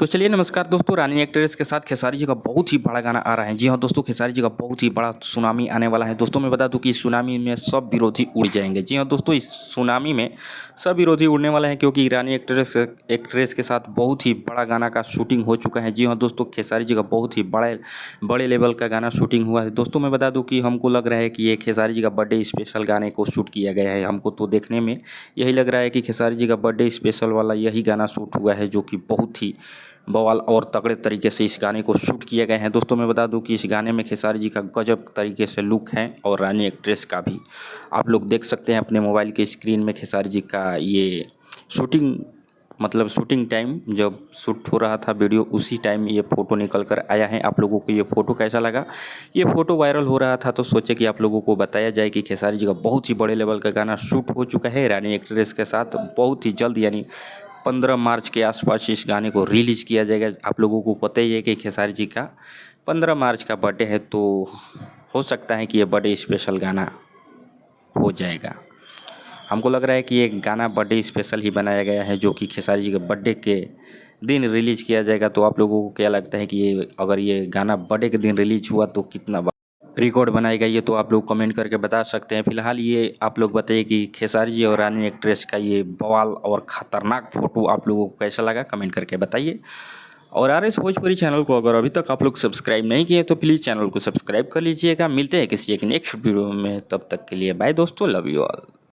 तो चलिए नमस्कार दोस्तों, रानी एक्ट्रेस के साथ खेसारी जी का बहुत ही बड़ा गाना आ रहा है। जी हाँ दोस्तों, खेसारी जी का बहुत ही बड़ा सुनामी आने वाला है। दोस्तों मैं बता दूं कि इस सुनामी में सब विरोधी उड़ जाएंगे। जी हाँ दोस्तों, इस सुनामी में सब विरोधी उड़ने वाले हैं क्योंकि रानी एक्ट्रेस के साथ बहुत ही बड़ा गाना का शूटिंग हो चुका है। जी हाँ दोस्तों, खेसारी जी का बहुत ही बड़े बड़े लेवल का गाना शूटिंग हुआ है। दोस्तों मैं बता दूँ कि हमको लग रहा है कि ये खेसारी जी का बर्थडे स्पेशल गाने को शूट किया गया है। हमको तो देखने में यही लग रहा है कि खेसारी जी का बर्थडे स्पेशल वाला यही गाना शूट हुआ है, जो कि बहुत ही बवाल और तगड़े तरीके से इस गाने को शूट किए गए हैं। दोस्तों मैं बता दूं कि इस गाने में खेसारी जी का गजब तरीके से लुक है और रानी एक्ट्रेस का भी। आप लोग देख सकते हैं अपने मोबाइल के स्क्रीन में खेसारी जी का ये शूटिंग, मतलब शूटिंग टाइम जब शूट हो रहा था वीडियो, उसी टाइम ये फ़ोटो निकल कर आया है। आप लोगों को ये फ़ोटो कैसा लगा? ये फ़ोटो वायरल हो रहा था तो सोचे कि आप लोगों को बताया जाए कि खेसारी जी का बहुत ही बड़े लेवल का गाना शूट हो चुका है रानी एक्ट्रेस के साथ। बहुत ही जल्द यानी 15 मार्च के आसपास इस गाने को रिलीज़ किया जाएगा। आप लोगों को पता ही है कि खेसारी जी का 15 मार्च का बर्थडे है, तो हो सकता है कि ये बर्थडे स्पेशल गाना हो जाएगा। हमको लग रहा है कि ये गाना बर्थडे स्पेशल ही बनाया गया है, जो कि खेसारी जी के बर्थडे के दिन रिलीज़ किया जाएगा। तो आप लोगों को क्या लगता है कि ये अगर ये गाना बर्थडे के दिन रिलीज हुआ तो कितना रिकॉर्ड बनाएगा? ये तो आप लोग कमेंट करके बता सकते हैं। फिलहाल ये आप लोग बताइए कि खेसारी जी और रानी एक्ट्रेस का ये बवाल और ख़तरनाक फ़ोटो आप लोगों को कैसा लगा, कमेंट करके बताइए। और RS भोजपुरी चैनल को अगर अभी तक आप लोग सब्सक्राइब नहीं किए तो प्लीज़ चैनल को सब्सक्राइब कर लीजिएगा। मिलते हैं किसी एक नेक्स्ट वीडियो में, तब तक के लिए बाय दोस्तों, लव यू ऑल।